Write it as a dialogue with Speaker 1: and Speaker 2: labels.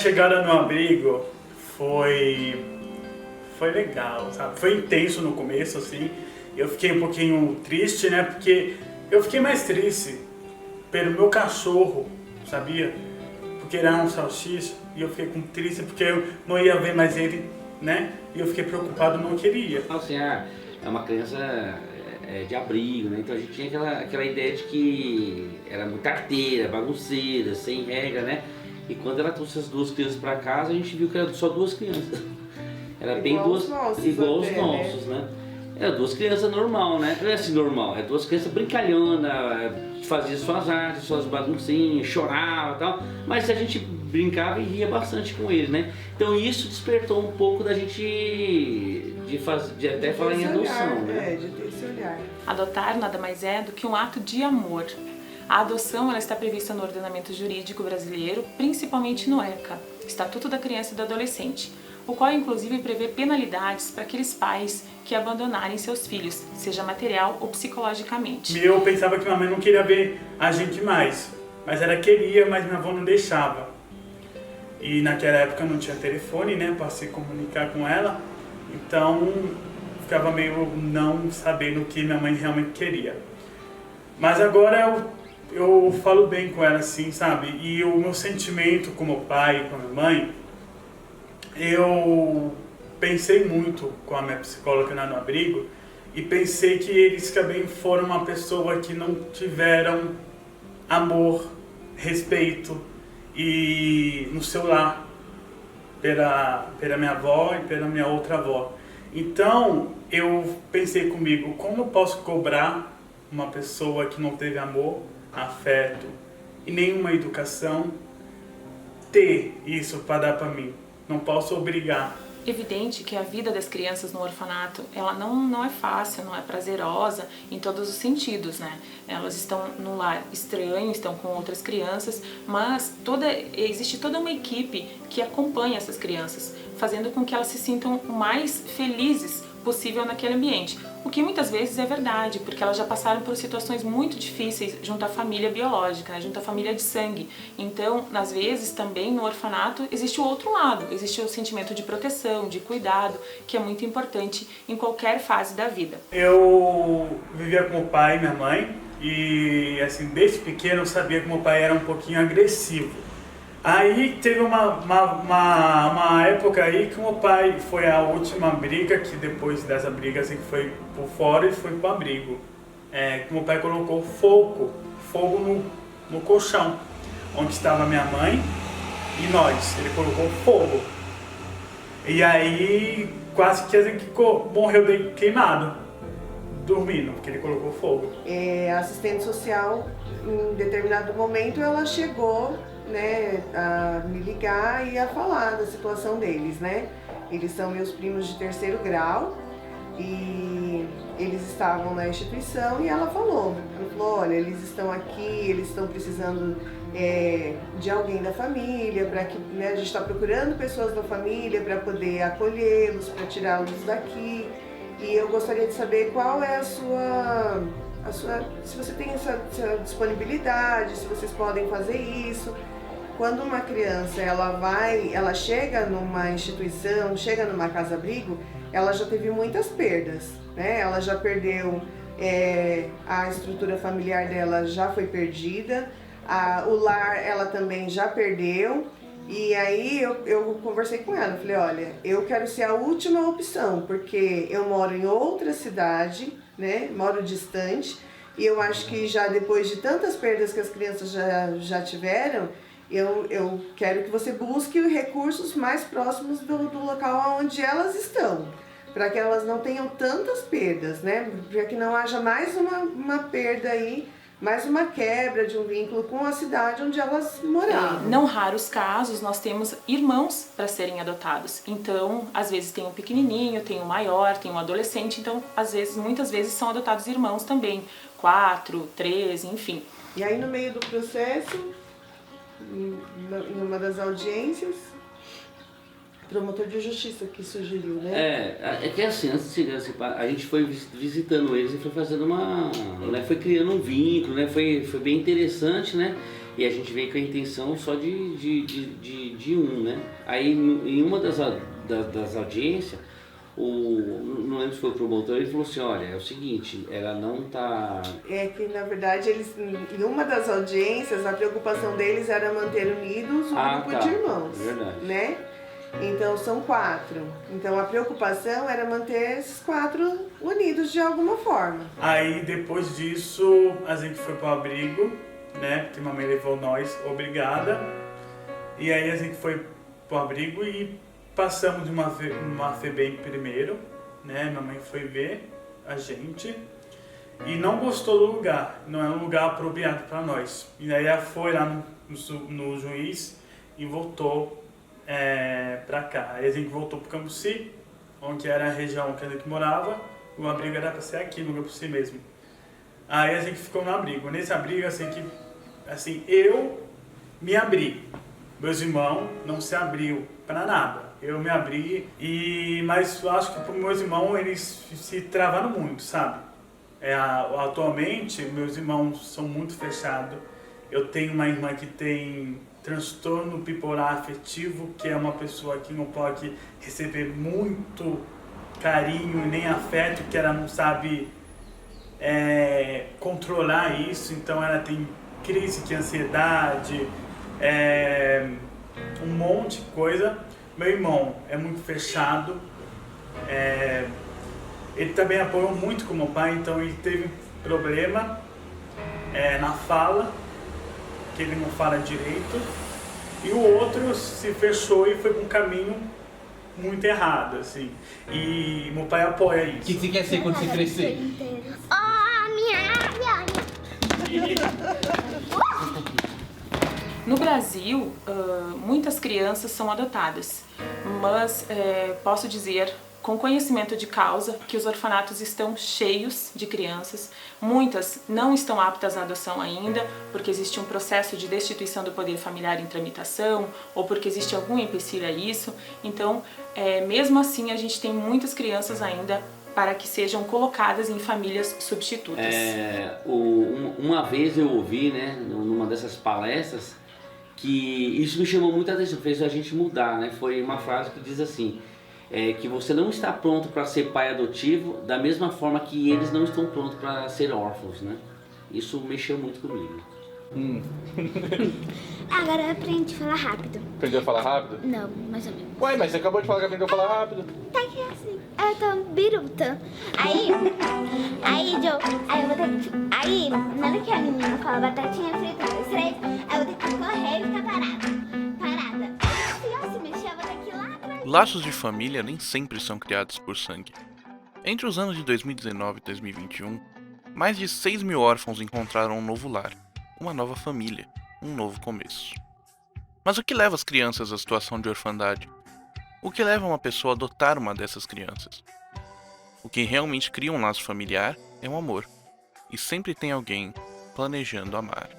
Speaker 1: chegada no abrigo foi legal, sabe? Foi intenso no começo, assim. Eu fiquei um pouquinho triste, né? Porque eu fiquei mais triste pelo meu cachorro, sabia? Porque ele era um salsicha e eu fiquei triste porque eu não ia ver mais ele, né? E eu fiquei preocupado, não queria.
Speaker 2: Assim, é uma criança de abrigo, né? Então a gente tinha aquela ideia de que era muito arteira, bagunceira, sem regra, né? E quando ela trouxe as duas crianças para casa, a gente viu que eram só duas crianças. Era bem duas, igual aos nossos, né? Era duas crianças normal, né? Não é assim normal, é duas crianças brincalhonas, fazia suas artes, suas baguncinhas, chorava e tal, mas a gente brincava e ria bastante com eles, né? Então isso despertou um pouco da gente de até falar em adoção, né?
Speaker 3: De ter esse olhar.
Speaker 4: Adotar nada mais é do que um ato de amor. A adoção ela está prevista no ordenamento jurídico brasileiro, principalmente no ECA, Estatuto da Criança e do Adolescente, o qual inclusive prevê penalidades para aqueles pais que abandonarem seus filhos, seja material ou psicologicamente.
Speaker 1: Eu pensava que minha mãe não queria ver a gente mais, mas ela queria, mas minha avó não deixava. E naquela época não tinha telefone, né, para se comunicar com ela, então ficava meio não sabendo o que minha mãe realmente queria. Mas agora eu falo bem com ela, assim, sabe? E o meu sentimento como pai, com a minha mãe, eu pensei muito com a minha psicóloga no abrigo e pensei que eles também foram uma pessoa que não tiveram amor, respeito e no seu lar pela minha avó e pela minha outra avó. Então eu pensei comigo, como eu posso cobrar uma pessoa que não teve amor, afeto e nenhuma educação ter isso para dar para mim? Não posso obrigar.
Speaker 4: Evidente que a vida das crianças no orfanato, ela não é fácil, não é prazerosa em todos os sentidos, né? Elas estão num lar estranho, estão com outras crianças, mas existe toda uma equipe que acompanha essas crianças, fazendo com que elas se sintam o mais felizes possível naquele ambiente. O que muitas vezes é verdade, porque elas já passaram por situações muito difíceis junto à família biológica, né, junto à família de sangue. Então, às vezes, também no orfanato existe o outro lado, existe o sentimento de proteção, de cuidado, que é muito importante em qualquer fase da vida.
Speaker 1: Eu vivia com o pai e minha mãe e, assim, desde pequeno eu sabia que meu pai era um pouquinho agressivo. Aí teve uma época aí que meu pai foi a última briga, que depois dessa briga assim, que foi por fora e foi pro abrigo. Que meu pai colocou fogo no colchão, onde estava minha mãe e nós. Ele colocou fogo. E aí quase que a gente morreu queimado, dormindo, porque ele colocou fogo.
Speaker 3: A assistente social, em determinado momento, ela chegou, né, a me ligar e a falar da situação deles, né? Eles são meus primos de 3º grau e eles estavam na instituição e ela falou, olha, eles estão aqui, eles estão precisando de alguém da família, para que, né, a gente está procurando pessoas da família para poder acolhê-los, para tirá-los daqui, e eu gostaria de saber qual é a sua se você tem essa disponibilidade, se vocês podem fazer isso. Quando uma criança ela chega numa instituição, chega numa casa-abrigo, ela já teve muitas perdas, né? Ela já perdeu, a estrutura familiar dela já foi perdida, o lar ela também já perdeu. E aí eu conversei com ela, falei, olha, eu quero ser a última opção, porque eu moro em outra cidade, né? Moro distante, e eu acho que já depois de tantas perdas que as crianças já tiveram, eu quero que você busque recursos mais próximos do local onde elas estão, para que elas não tenham tantas perdas, né? Para que não haja mais uma perda aí, mais uma quebra de um vínculo com a cidade onde elas moravam.
Speaker 4: Não raros casos, nós temos irmãos para serem adotados. Então, às vezes tem um pequenininho, tem um maior, tem um adolescente. Então, muitas vezes são adotados irmãos também. 4, 3, enfim.
Speaker 3: E aí, no meio do processo, em uma das audiências, o promotor de justiça que sugeriu, né?
Speaker 2: É que assim, antes de chegar, a gente foi visitando eles e foi fazendo foi criando um vínculo, né? Foi bem interessante, né? E a gente veio com a intenção só de um, né? Aí em uma das audiências, não lembro se foi o promotor, ele falou assim, olha, é o seguinte, ela não tá...
Speaker 3: É que, na verdade, eles, em uma das audiências, a preocupação deles era manter unidos o grupo de irmãos,
Speaker 2: verdade.
Speaker 3: né? Então, são 4. Então, a preocupação era manter esses 4 unidos de alguma forma.
Speaker 1: Aí, depois disso, a gente foi pro abrigo, né? Porque mamãe levou nós, obrigada. E aí, a gente foi pro abrigo e passamos de uma FEBEM primeiro, né? Mamãe foi ver a gente e não gostou do lugar, não é um lugar apropriado para nós. E aí ela foi lá no juiz e voltou para cá. Aí a gente voltou pro Cambuci, onde era a região que a gente morava. O abrigo era para ser aqui no Cambuci mesmo. Aí a gente ficou no abrigo. Nesse abrigo, assim, eu me abri. Meus irmãos não se abriu para nada. Eu me abri, mas eu acho que para meus irmãos eles se travaram muito, sabe? Atualmente, meus irmãos são muito fechados. Eu tenho uma irmã que tem transtorno bipolar afetivo, que é uma pessoa que não pode receber muito carinho e nem afeto, que ela não sabe controlar isso. Então ela tem crise de ansiedade, um monte de coisa. Meu irmão é muito fechado, ele também apoiou muito como pai, então ele teve problema na fala, que ele não fala direito, e o outro se fechou e foi para um caminho muito errado, assim, e meu pai apoia isso.
Speaker 5: O que você quer ser quando você crescer?
Speaker 4: No Brasil, muitas crianças são adotadas, mas posso dizer, com conhecimento de causa, que os orfanatos estão cheios de crianças. Muitas não estão aptas à adoção ainda, porque existe um processo de destituição do poder familiar em tramitação, ou porque existe algum empecilho a isso. Então, mesmo assim, a gente tem muitas crianças ainda para que sejam colocadas em famílias substitutas.
Speaker 2: Uma vez eu ouvi, né, numa dessas palestras, que isso me chamou muita atenção, fez a gente mudar, né? Foi uma frase que diz assim, que você não está pronto para ser pai adotivo da mesma forma que eles não estão prontos para ser órfãos, né? Isso mexeu muito comigo.
Speaker 6: Agora eu aprendi a falar rápido.
Speaker 5: Aprendeu a falar rápido?
Speaker 6: Não, mais ou menos.
Speaker 5: Ué, mas você acabou de falar que aprendeu a falar rápido.
Speaker 6: Tá que é assim. Eu tô biruta. Aí, Joe, eu vou ter que... Aí, na hora que a menina fala batatinha frita, aí eu vou ter que correr e ficar parada. Se eu se mexer, eu vou ter que ir lá atrás.
Speaker 7: Laços de família nem sempre são criados por sangue. Entre os anos de 2019 e 2021, mais de 6 mil órfãos encontraram um novo lar, uma nova família, um novo começo. Mas o que leva as crianças à situação de orfandade? O que leva uma pessoa a adotar uma dessas crianças? O que realmente cria um laço familiar é o amor, e sempre tem alguém planejando amar.